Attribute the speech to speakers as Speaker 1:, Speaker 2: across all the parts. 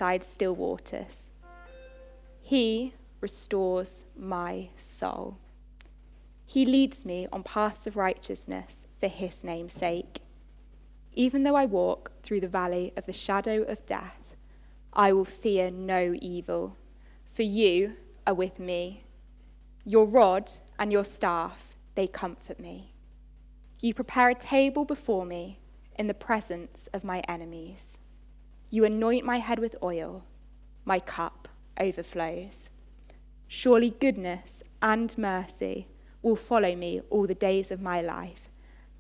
Speaker 1: beside still waters. He restores my soul. He leads me on paths of righteousness for his name's sake. Even though I walk through the valley of the shadow of death, I will fear no evil, for you are with me. Your rod and your staff, they comfort me. You prepare a table before me in the presence of my enemies. You anoint my head with oil, my cup overflows. Surely goodness and mercy will follow me all the days of my life,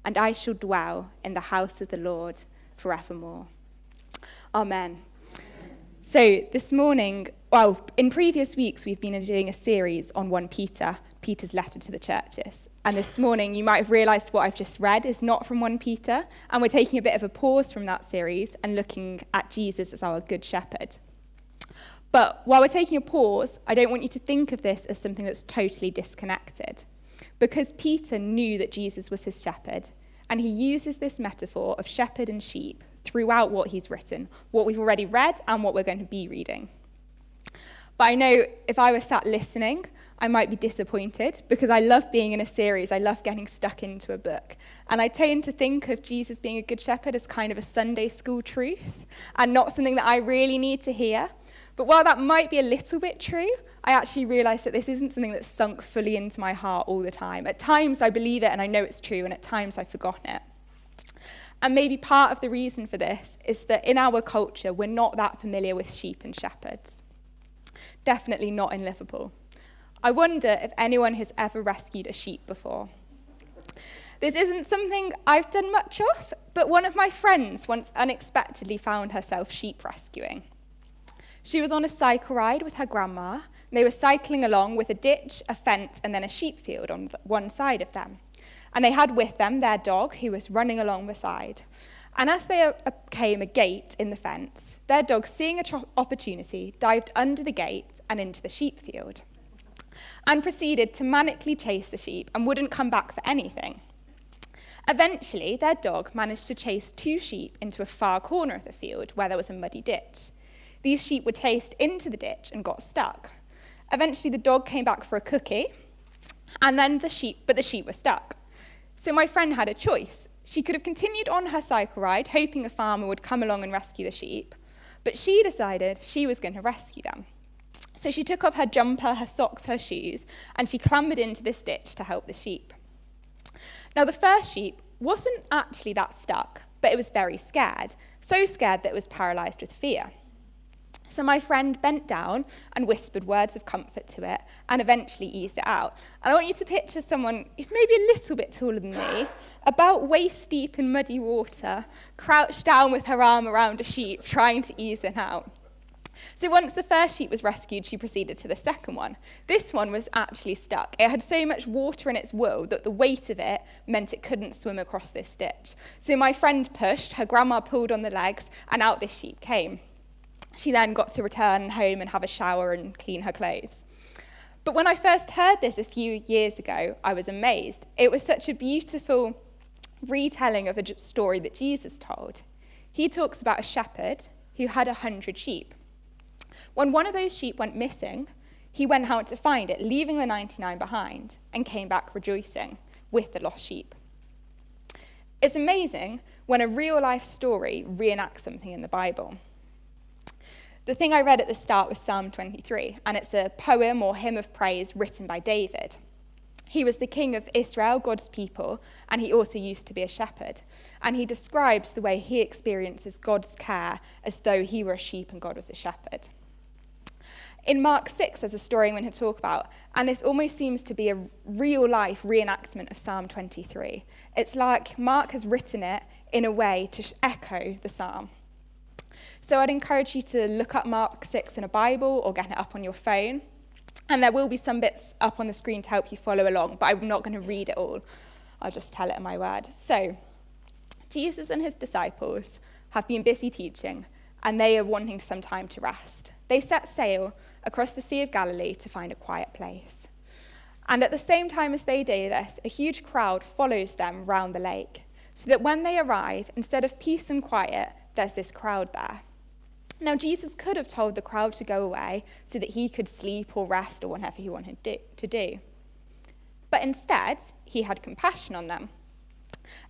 Speaker 1: and I shall dwell in the house of the Lord forevermore. Amen. So this morning, in previous weeks, we've been doing a series on 1 Peter, Peter's letter to the churches. And this morning, you might have realised what I've just read is not from 1 Peter, and we're taking a bit of a pause from that series and looking at Jesus as our good shepherd. But while we're taking a pause, I don't want you to think of this as something that's totally disconnected, because Peter knew that Jesus was his shepherd, and he uses this metaphor of shepherd and sheep throughout what he's written, what we've already read and what we're going to be reading. But I know if I was sat listening, I might be disappointed, because I love being in a series, I love getting stuck into a book. And I tend to think of Jesus being a good shepherd as kind of a Sunday school truth, and not something that I really need to hear. But while that might be a little bit true, I actually realise that this isn't something that's sunk fully into my heart all the time. At times I believe it and I know it's true, and at times I've forgotten it. And maybe part of the reason for this is that in our culture, we're not that familiar with sheep and shepherds. Definitely not in Liverpool. I wonder if anyone has ever rescued a sheep before. This isn't something I've done much of, but one of my friends once unexpectedly found herself sheep rescuing. She was on a cycle ride with her grandma. They were cycling along with a ditch, a fence, and then a sheep field on one side of them. And they had with them their dog, who was running along beside. And as they came a gate in the fence, their dog, seeing an opportunity, dived under the gate and into the sheep field, and proceeded to manically chase the sheep and wouldn't come back for anything. Eventually, their dog managed to chase 2 sheep into a far corner of the field where there was a muddy ditch. These sheep were chased into the ditch and got stuck. Eventually, the dog came back for a cookie, and then the sheep were stuck. So my friend had a choice. She could have continued on her cycle ride, hoping a farmer would come along and rescue the sheep, but she decided she was going to rescue them. So she took off her jumper, her socks, her shoes, and she clambered into this ditch to help the sheep. Now, the first sheep wasn't actually that stuck, but it was very scared, so scared that it was paralysed with fear. So my friend bent down and whispered words of comfort to it and eventually eased it out. And I want you to picture someone who's maybe a little bit taller than me, about waist deep in muddy water, crouched down with her arm around a sheep, trying to ease it out. So once the first sheep was rescued, she proceeded to the second one. This one was actually stuck. It had so much water in its wool that the weight of it meant it couldn't swim across this ditch. So my friend pushed, her grandma pulled on the legs, and out this sheep came. She then got to return home and have a shower and clean her clothes. But when I first heard this a few years ago, I was amazed. It was such a beautiful retelling of a story that Jesus told. He talks about a shepherd who had 100 sheep. When one of those sheep went missing, he went out to find it, leaving the 99 behind, and came back rejoicing with the lost sheep. It's amazing when a real-life story reenacts something in the Bible. The thing I read at the start was Psalm 23, and it's a poem or hymn of praise written by David. He was the king of Israel, God's people, and he also used to be a shepherd. And he describes the way he experiences God's care as though he were a sheep and God was a shepherd. In Mark 6, there's a story I'm going to talk about, and this almost seems to be a real-life reenactment of Psalm 23. It's like Mark has written it in a way to echo the psalm. So I'd encourage you to look up Mark 6 in a Bible or get it up on your phone. And there will be some bits up on the screen to help you follow along, but I'm not going to read it all. I'll just tell it in my word. So, Jesus and his disciples have been busy teaching, and they are wanting some time to rest. They set sail across the Sea of Galilee to find a quiet place. And at the same time as they do this, a huge crowd follows them round the lake, so that when they arrive, instead of peace and quiet, there's this crowd there. Now, Jesus could have told the crowd to go away so that he could sleep or rest or whatever he wanted to do. But instead, he had compassion on them.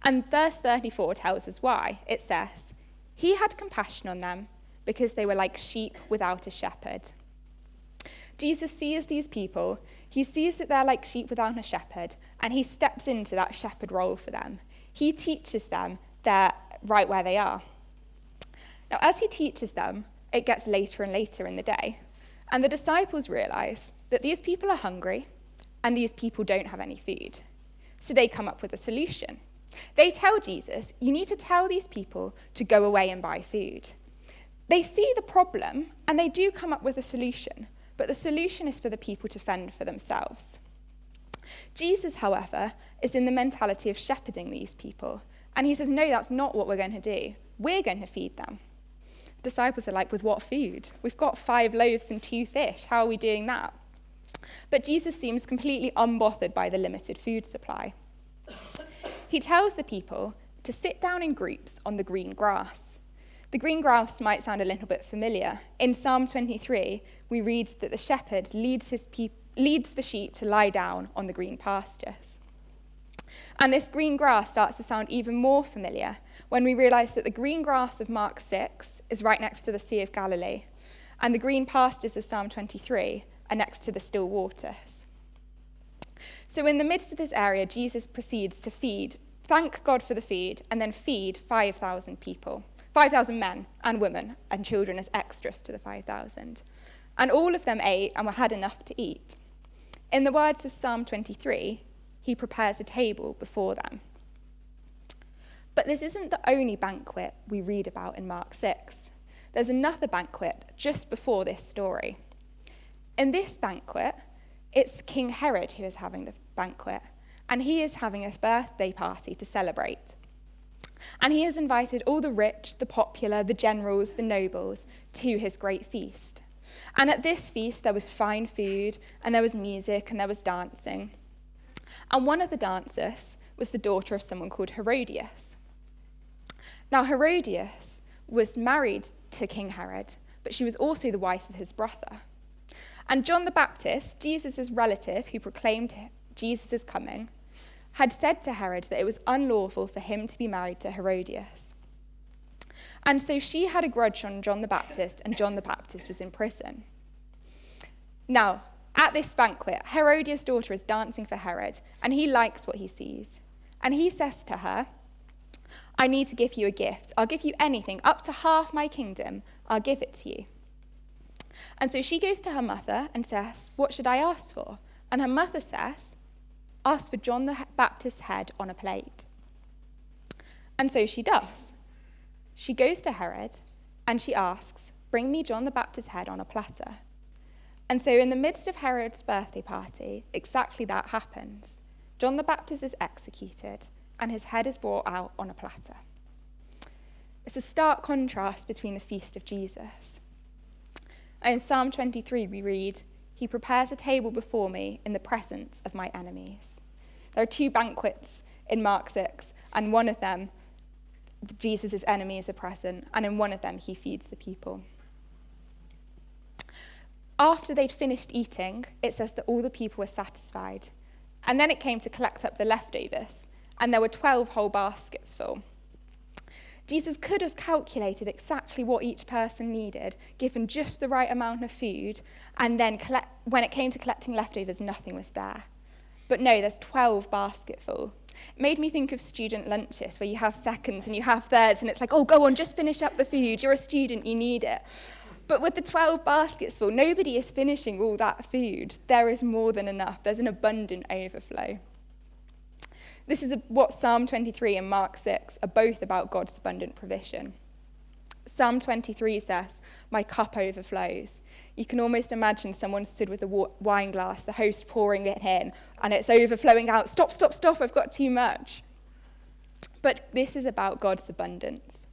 Speaker 1: And verse 34 tells us why. It says, "He had compassion on them because they were like sheep without a shepherd." Jesus sees these people, he sees that they're like sheep without a shepherd, and he steps into that shepherd role for them. He teaches them they're right where they are. Now, as he teaches them, it gets later and later in the day, and the disciples realize that these people are hungry and these people don't have any food. So they come up with a solution. They tell Jesus, "You need to tell these people to go away and buy food." They see the problem and they do come up with a solution, but the solution is for the people to fend for themselves. Jesus, however, is in the mentality of shepherding these people, and he says, "No, that's not what we're going to do. We're going to feed them." The disciples are like, "With what food? We've got 5 loaves and 2 fish. How are we doing that?" But Jesus seems completely unbothered by the limited food supply. He tells the people to sit down in groups on the green grass. The green grass might sound a little bit familiar. In Psalm 23, we read that the shepherd leads the sheep to lie down on the green pastures. And this green grass starts to sound even more familiar when we realise that the green grass of Mark 6 is right next to the Sea of Galilee, and the green pastures of Psalm 23 are next to the still waters. So in the midst of this area, Jesus proceeds to thank God for the food, and then feed 5,000 people, 5,000 men and women and children as extras to the 5,000. And all of them ate and had enough to eat. In the words of Psalm 23, he prepares a table before them. But this isn't the only banquet we read about in Mark 6. There's another banquet just before this story. In this banquet, it's King Herod who is having the banquet, and he is having a birthday party to celebrate. And he has invited all the rich, the popular, the generals, the nobles to his great feast. And at this feast, there was fine food, and there was music, and there was dancing. And one of the dancers was the daughter of someone called Herodias. Now, Herodias was married to King Herod, but she was also the wife of his brother. And John the Baptist, Jesus' relative who proclaimed Jesus' coming, had said to Herod that it was unlawful for him to be married to Herodias. And so she had a grudge on John the Baptist, and John the Baptist was in prison. Now, at this banquet, Herodias' daughter is dancing for Herod, and he likes what he sees. And he says to her, "I need to give you a gift. I'll give you anything, up to half my kingdom. I'll give it to you." And so she goes to her mother and says, "What should I ask for?" And her mother says, "Ask for John the Baptist's head on a plate." And so she does. She goes to Herod and she asks, "Bring me John the Baptist's head on a platter." And so in the midst of Herod's birthday party, exactly that happens. John the Baptist is executed and his head is brought out on a platter. It's a stark contrast between the feast of Jesus. In Psalm 23, we read, "He prepares a table before me in the presence of my enemies." There are 2 banquets in Mark 6, and one of them, Jesus' enemies are present, and in one of them, he feeds the people. After they'd finished eating, it says that all the people were satisfied. And then it came to collect up the leftovers, and there were 12 whole baskets full. Jesus could have calculated exactly what each person needed, given just the right amount of food, and then when it came to collecting leftovers, nothing was there. But no, there's 12 basketful. It made me think of student lunches, where you have seconds and you have thirds, and it's like, "Oh, go on, just finish up the food. You're a student, you need it." But with the 12 baskets full, nobody is finishing all that food. There is more than enough. There's an abundant overflow. This is what Psalm 23 and Mark 6 are both about, God's abundant provision. Psalm 23 says, "My cup overflows." You can almost imagine someone stood with a wine glass, the host pouring it in, and it's overflowing out. Stop, stop, stop, I've got too much. But this is about God's abundance.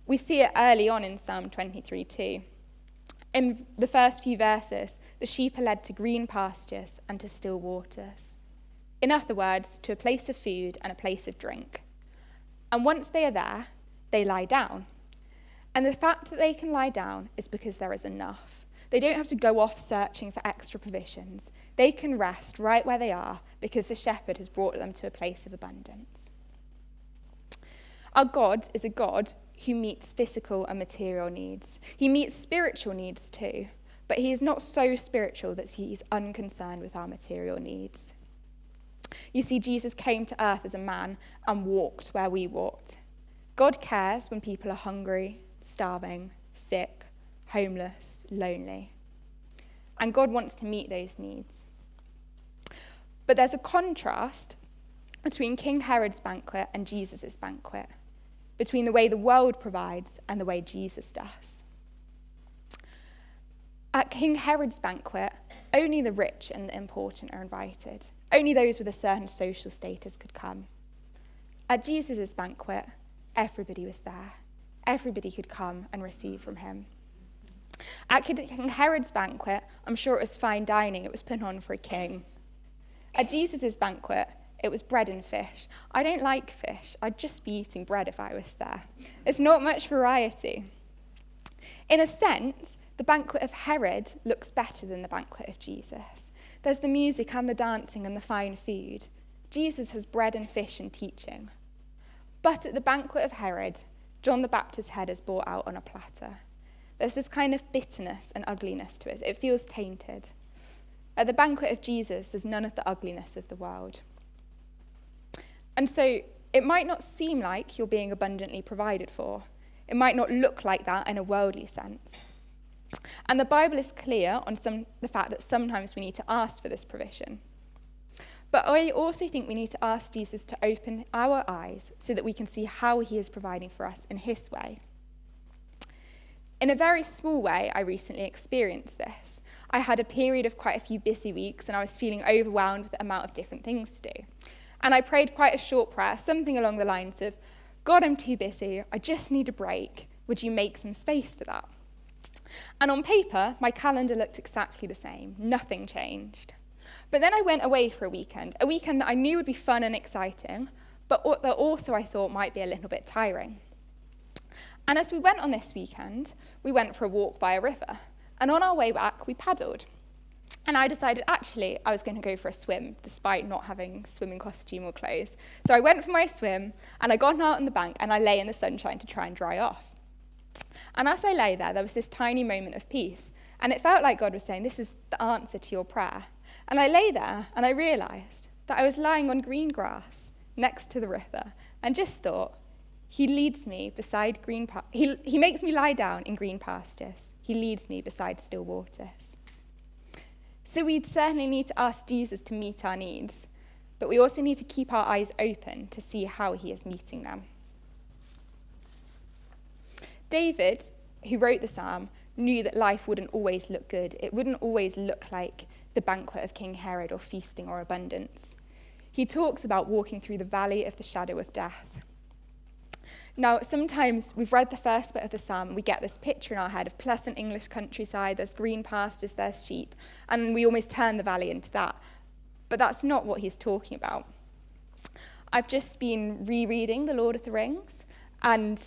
Speaker 1: We see it early on in Psalm 23 too. In the first few verses, the sheep are led to green pastures and to still waters. In other words, to a place of food and a place of drink. And once they are there, they lie down. And the fact that they can lie down is because there is enough. They don't have to go off searching for extra provisions. They can rest right where they are because the shepherd has brought them to a place of abundance. Our God is a God who meets physical and material needs. He meets spiritual needs too, but he is not so spiritual that he is unconcerned with our material needs. You see, Jesus came to earth as a man and walked where we walked. God cares when people are hungry, starving, sick, homeless, lonely. And God wants to meet those needs. But there's a contrast between King Herod's banquet and Jesus' banquet, between the way the world provides and the way Jesus does. At King Herod's banquet, only the rich and the important are invited. Only those with a certain social status could come. At Jesus' banquet, everybody was there. Everybody could come and receive from him. At King Herod's banquet, I'm sure it was fine dining. It was put on for a king. At Jesus' banquet, it was bread and fish. I don't like fish. I'd just be eating bread if I was there. It's not much variety. In a sense, the banquet of Herod looks better than the banquet of Jesus. There's the music and the dancing and the fine food. Jesus has bread and fish and teaching. But at the banquet of Herod, John the Baptist's head is brought out on a platter. There's this kind of bitterness and ugliness to it. It feels tainted. At the banquet of Jesus, there's none of the ugliness of the world. And so it might not seem like you're being abundantly provided for. It might not look like that in a worldly sense. And the Bible is clear on the fact that sometimes we need to ask for this provision. But I also think we need to ask Jesus to open our eyes so that we can see how he is providing for us in his way. In a very small way, I recently experienced this. I had a period of quite a few busy weeks and I was feeling overwhelmed with the amount of different things to do. And I prayed quite a short prayer, something along the lines of, God, I'm too busy. I just need a break. Would you make some space for that? And on paper, my calendar looked exactly the same. Nothing changed. But then I went away for a weekend that I knew would be fun and exciting, but that also I thought might be a little bit tiring. And as we went on this weekend, we went for a walk by a river. And on our way back, we paddled. And I decided, actually, I was going to go for a swim, despite not having swimming costume or clothes. So I went for my swim, and I got out on the bank, and I lay in the sunshine to try and dry off. And as I lay there was this tiny moment of peace. And it felt like God was saying, this is the answer to your prayer. And I lay there, and I realized that I was lying on green grass next to the river, and just thought, he leads me beside he makes me lie down in green pastures. He leads me beside still waters. So we certainly need to ask Jesus to meet our needs, but we also need to keep our eyes open to see how he is meeting them. David, who wrote the psalm, knew that life wouldn't always look good. It wouldn't always look like the banquet of King Herod or feasting or abundance. He talks about walking through the valley of the shadow of death. Now, sometimes we've read the first bit of the psalm and we get this picture in our head of pleasant English countryside, there's green pastures, there's sheep, and we almost turn the valley into that. But that's not what he's talking about. I've just been rereading The Lord of the Rings, and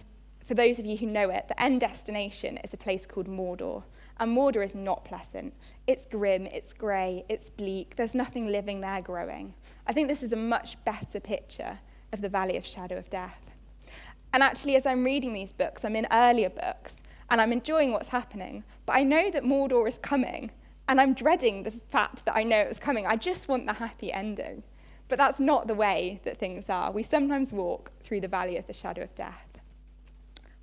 Speaker 1: for those of you who know it, the end destination is a place called Mordor, and Mordor is not pleasant. It's grim, it's grey, it's bleak, there's nothing living there growing. I think this is a much better picture of the valley of shadow of death. And actually, as I'm reading these books, I'm in earlier books, and I'm enjoying what's happening, but I know that Mordor is coming, and I'm dreading the fact that I know it was coming. I just want the happy ending. But that's not the way that things are. We sometimes walk through the valley of the shadow of death.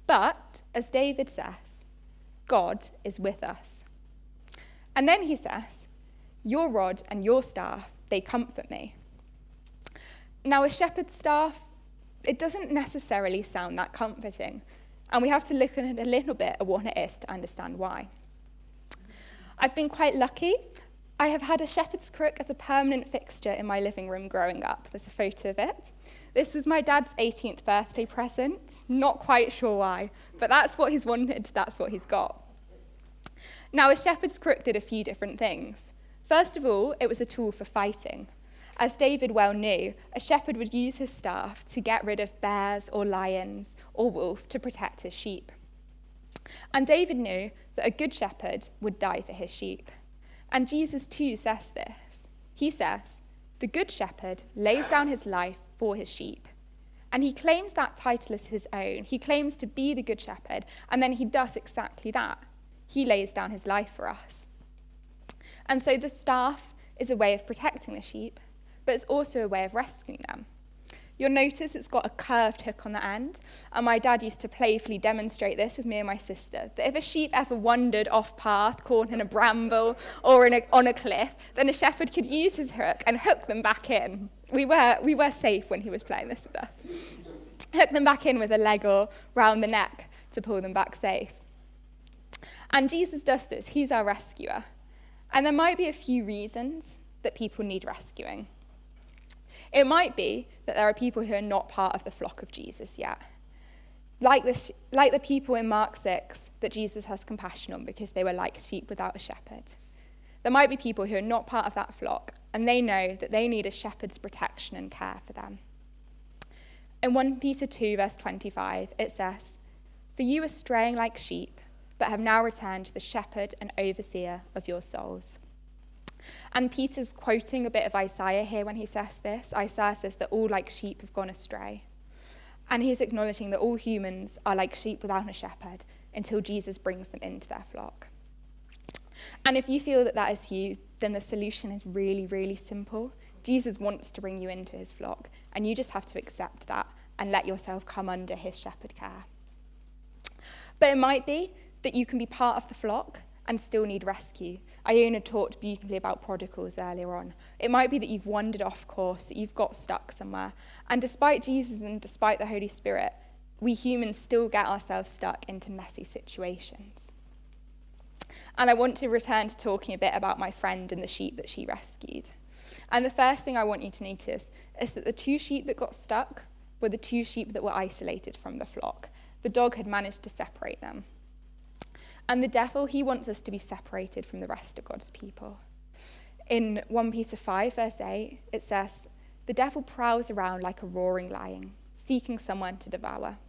Speaker 1: But, as David says, God is with us. And then he says, your rod and your staff, they comfort me. Now, a shepherd's staff, it doesn't necessarily sound that comforting, and we have to look at it a little bit at what it is to understand why. I've been quite lucky. I have had a shepherd's crook as a permanent fixture in my living room growing up. There's a photo of it. This was my dad's 18th birthday present. Not quite sure why, but that's what he's wanted, that's what he's got. Now, a shepherd's crook did a few different things. First of all, it was a tool for fighting. As David well knew, a shepherd would use his staff to get rid of bears or lions or wolf to protect his sheep. And David knew that a good shepherd would die for his sheep. And Jesus too says this. He says, "The good shepherd lays down his life for his sheep." And he claims that title as his own. He claims to be the good shepherd, and then he does exactly that. He lays down his life for us. And so the staff is a way of protecting the sheep, but it's also a way of rescuing them. You'll notice it's got a curved hook on the end, and my dad used to playfully demonstrate this with me and my sister, that if a sheep ever wandered off path, caught in a bramble or on a cliff, then a shepherd could use his hook and hook them back in. We were safe when he was playing this with us. Hook them back in with a leg or round the neck to pull them back safe. And Jesus does this. He's our rescuer. And there might be a few reasons that people need rescuing. It might be that there are people who are not part of the flock of Jesus yet. Like the people in Mark 6 that Jesus has compassion on because they were like sheep without a shepherd. There might be people who are not part of that flock, and they know that they need a shepherd's protection and care for them. In 1 Peter 2, verse 25, it says, "For you are straying like sheep, but have now returned to the shepherd and overseer of your souls." And Peter's quoting a bit of Isaiah here when he says this. Isaiah says that all like sheep have gone astray. And he's acknowledging that all humans are like sheep without a shepherd until Jesus brings them into their flock. And if you feel that that is you, then the solution is really, really simple. Jesus wants to bring you into his flock, and you just have to accept that and let yourself come under his shepherd care. But it might be that you can be part of the flock and still need rescue. Iona talked beautifully about prodigals earlier on. It might be that you've wandered off course, that you've got stuck somewhere. And despite Jesus and despite the Holy Spirit, we humans still get ourselves stuck into messy situations. And I want to return to talking a bit about my friend and the sheep that she rescued. And the first thing I want you to notice is that the two sheep that got stuck were the two sheep that were isolated from the flock. The dog had managed to separate them. And the devil, he wants us to be separated from the rest of God's people. In 1 Peter 5, verse 8, it says, "The devil prowls around like a roaring lion, seeking someone to devour."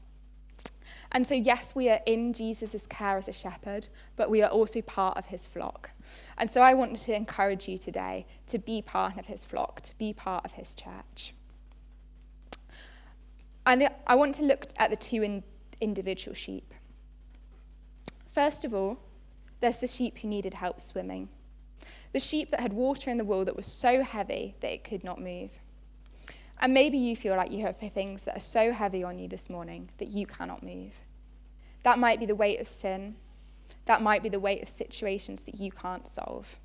Speaker 1: And so, yes, we are in Jesus' care as a shepherd, but we are also part of his flock. And so I want to encourage you today to be part of his flock, to be part of his church. And I want to look at the two individual sheep. First of all, there's the sheep who needed help swimming. The sheep that had water in the wool that was so heavy that it could not move. And maybe you feel like you have things that are so heavy on you this morning that you cannot move. That might be the weight of sin. That might be the weight of situations that you can't solve.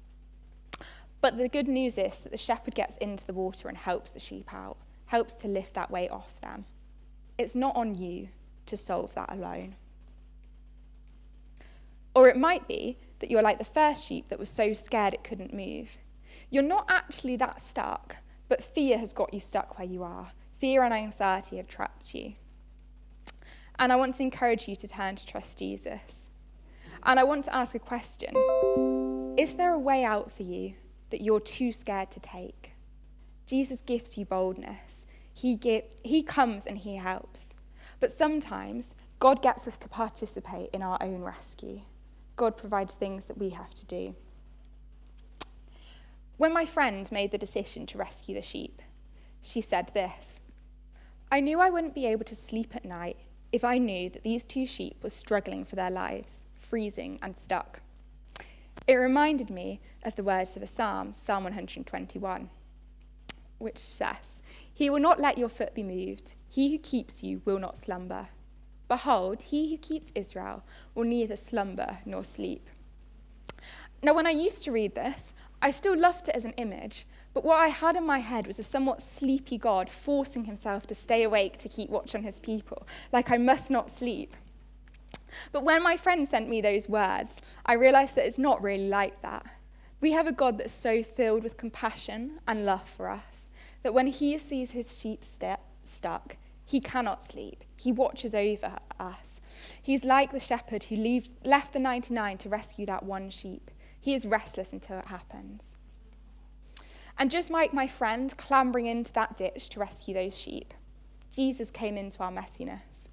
Speaker 1: But the good news is that the shepherd gets into the water and helps the sheep out, helps to lift that weight off them. It's not on you to solve that alone. Or it might be that you're like the first sheep that was so scared it couldn't move. You're not actually that stuck, but fear has got you stuck where you are. Fear and anxiety have trapped you. And I want to encourage you to turn to trust Jesus. And I want to ask a question. Is there a way out for you that you're too scared to take? Jesus gives you boldness. He comes and he helps. But sometimes God gets us to participate in our own rescue. God provides things that we have to do. When my friend made the decision to rescue the sheep, she said this, "I knew I wouldn't be able to sleep at night if I knew that these two sheep were struggling for their lives, freezing and stuck." It reminded me of the words of a psalm, Psalm 121, which says, "He will not let your foot be moved. He who keeps you will not slumber. Behold, he who keeps Israel will neither slumber nor sleep." Now, when I used to read this, I still loved it as an image, but what I had in my head was a somewhat sleepy God forcing himself to stay awake to keep watch on his people, like I must not sleep. But when my friend sent me those words, I realized that it's not really like that. We have a God that's so filled with compassion and love for us, that when he sees his sheep stuck, he cannot sleep. He watches over us. He's like the shepherd who left the 99 to rescue that one sheep. He is restless until it happens. And just like my friend clambering into that ditch to rescue those sheep, Jesus came into our messiness.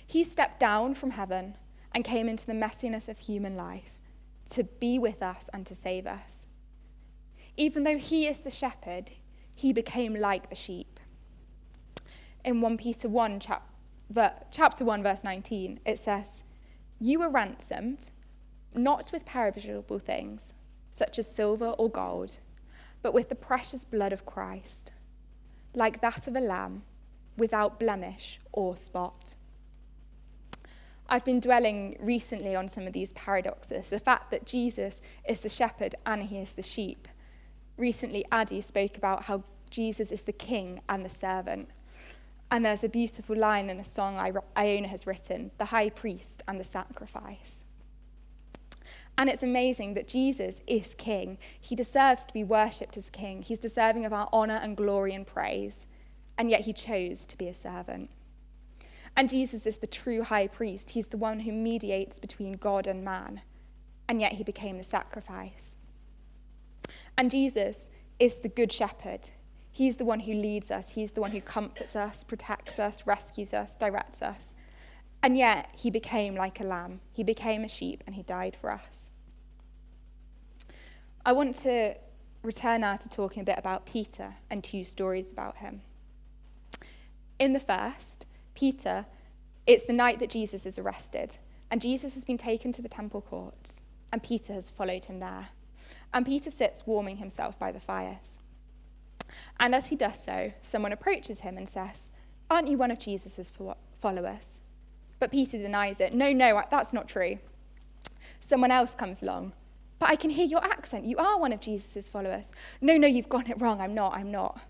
Speaker 1: He stepped down from heaven and came into the messiness of human life to be with us and to save us. Even though he is the shepherd, he became like the sheep. In 1 Peter 1, chapter 1, verse 19, it says, "You were ransomed, not with perishable things, such as silver or gold, but with the precious blood of Christ, like that of a lamb, without blemish or spot." I've been dwelling recently on some of these paradoxes, the fact that Jesus is the shepherd and he is the sheep. Recently, Addie spoke about how Jesus is the king and the servant. And there's a beautiful line in a song Iona has written, "The high priest and the sacrifice." And it's amazing that Jesus is king. He deserves to be worshipped as king. He's deserving of our honour and glory and praise. And yet he chose to be a servant. And Jesus is the true high priest. He's the one who mediates between God and man. And yet he became the sacrifice. And Jesus is the good shepherd. He's the one who leads us. He's the one who comforts us, protects us, rescues us, directs us. And yet he became like a lamb. He became a sheep and he died for us. I want to return now to talking a bit about Peter and two stories about him. In the first, Peter, it's the night that Jesus is arrested, and Jesus has been taken to the temple courts, and Peter has followed him there. And Peter sits warming himself by the fires. And as he does so, someone approaches him and says, "Aren't you one of Jesus' followers?" But Peter denies it. No, that's not true. Someone else comes along. "But I can hear your accent. You are one of Jesus' followers." No, you've got it wrong. I'm not.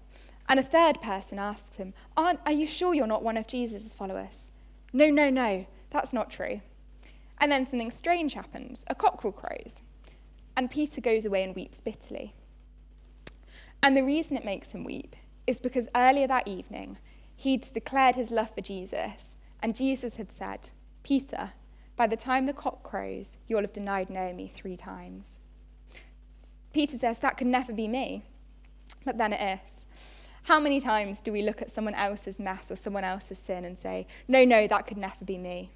Speaker 1: And a third person asks him, Are you sure you're not one of Jesus' followers?" No, that's not true. And then something strange happens. A cockerel crows. And Peter goes away and weeps bitterly. And the reason it makes him weep is because earlier that evening, he'd declared his love for Jesus, and Jesus had said, "Peter, by the time the cock crows, you'll have denied knowing me 3 times. Peter says, "That could never be me." But then it is. How many times do we look at someone else's mess or someone else's sin and say, no, that could never be me,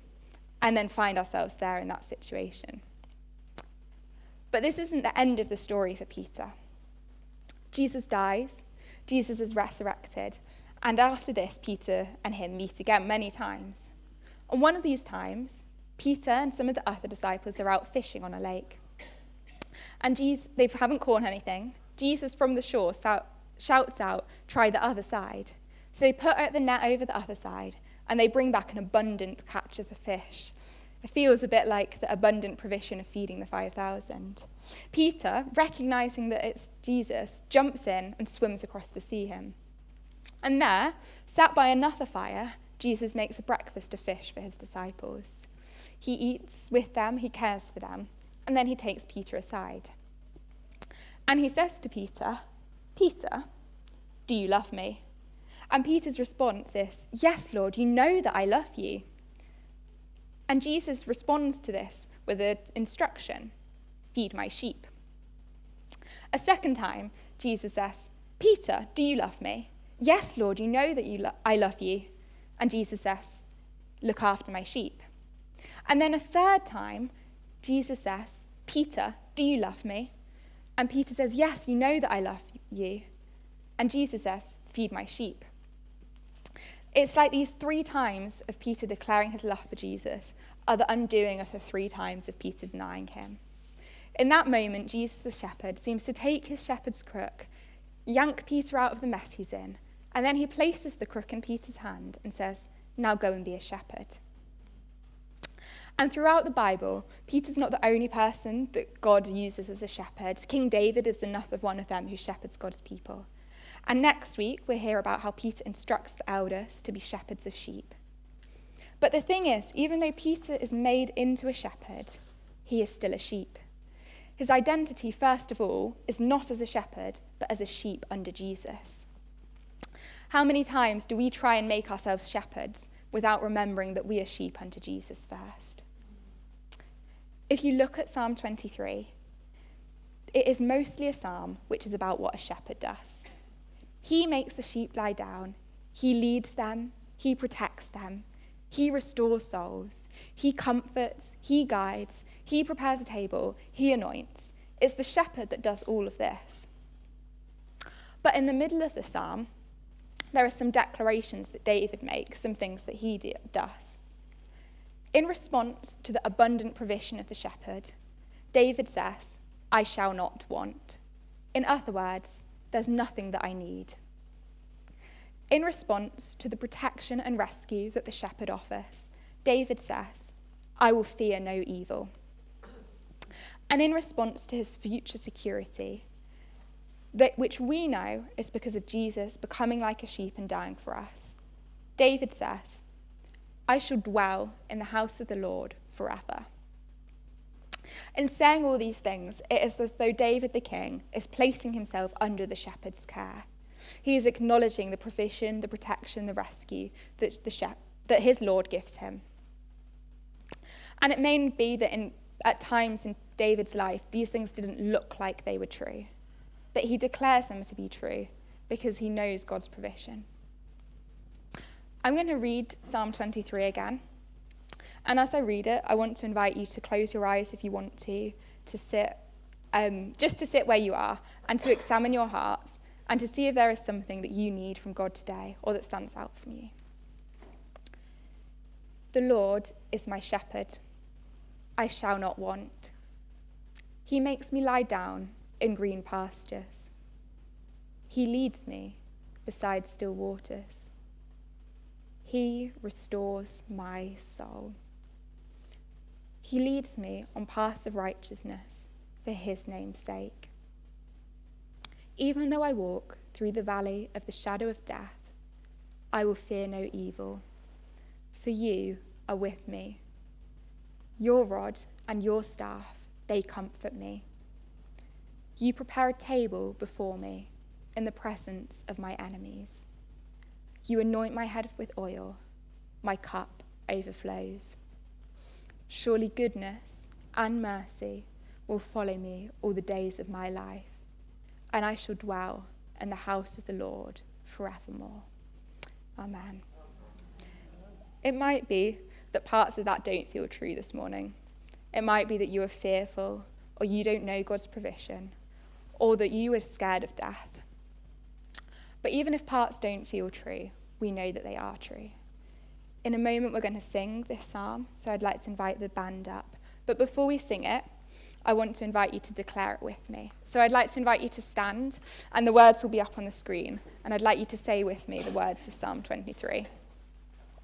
Speaker 1: and then find ourselves there in that situation? But this isn't the end of the story for Peter. Jesus dies, Jesus is resurrected, and after this, Peter and him meet again many times. On one of these times, Peter and some of the other disciples are out fishing on a lake. And they haven't caught anything. Jesus from the shore shouts out, "Try the other side." So they put out the net over the other side, and they bring back an abundant catch of the fish. It feels a bit like the abundant provision of feeding the 5,000. Peter, recognizing that it's Jesus, jumps in and swims across to see him. And there, sat by another fire, Jesus makes a breakfast of fish for his disciples. He eats with them, he cares for them, and then he takes Peter aside. And he says to Peter, "Peter, do you love me?" And Peter's response is, "Yes, Lord, you know that I love you." And Jesus responds to this with an instruction, "Feed my sheep." A second time, Jesus says, "Peter, do you love me?" "Yes, Lord, you know that I love you." And Jesus says, "Look after my sheep." And then a third time, Jesus says, "Peter, do you love me?" And Peter says, "Yes, you know that I love you." And Jesus says, "Feed my sheep." It's like these 3 times of Peter declaring his love for Jesus are the undoing of the 3 times of Peter denying him. In that moment, Jesus the shepherd seems to take his shepherd's crook, yank Peter out of the mess he's in, and then he places the crook in Peter's hand and says, "Now go and be a shepherd." And throughout the Bible, Peter's not the only person that God uses as a shepherd. King David is another one of them who shepherds God's people. And next week, we'll hear about how Peter instructs the elders to be shepherds of sheep. But the thing is, even though Peter is made into a shepherd, he is still a sheep. His identity, first of all, is not as a shepherd, but as a sheep under Jesus. How many times do we try and make ourselves shepherds without remembering that we are sheep unto Jesus first? If you look at Psalm 23, it is mostly a psalm which is about what a shepherd does. He makes the sheep lie down, he leads them, he protects them, He restores souls. He comforts. He guides. He prepares a table. He anoints. It's the shepherd that does all of this. But in the middle of the psalm, there are some declarations that David makes, some things that he does. In response to the abundant provision of the shepherd, David says, I shall not want. In other words, there's nothing that I need. In response to the protection and rescue that the shepherd offers, David says, I will fear no evil. And in response to his future security, which we know is because of Jesus becoming like a sheep and dying for us, David says, I shall dwell in the house of the Lord forever. In saying all these things, it is as though David the king is placing himself under the shepherd's care. He is acknowledging the provision, the protection, the rescue that his Lord gives him. And it may be that at times in David's life, these things didn't look like they were true, but he declares them to be true because he knows God's provision. I'm going to read Psalm 23 again. And as I read it, I want to invite you to close your eyes if you want to sit, just to sit where you are and to examine your hearts and to see if there is something that you need from God today or that stands out from you. The Lord is my shepherd. I shall not want. He makes me lie down in green pastures. He leads me beside still waters. He restores my soul. He leads me on paths of righteousness for his name's sake. Even though I walk through the valley of the shadow of death, I will fear no evil, for you are with me. Your rod and your staff, they comfort me. You prepare a table before me in the presence of my enemies. You anoint my head with oil, my cup overflows. Surely goodness and mercy will follow me all the days of my life, and I shall dwell in the house of the Lord forevermore. Amen. It might be that parts of that don't feel true this morning. It might be that you are fearful, or you don't know God's provision, or that you are scared of death. But even if parts don't feel true, we know that they are true. In a moment, we're going to sing this psalm, so I'd like to invite the band up. But before we sing it, I want to invite you to declare it with me. So I'd like to invite you to stand, and the words will be up on the screen. And I'd like you to say with me the words of Psalm 23.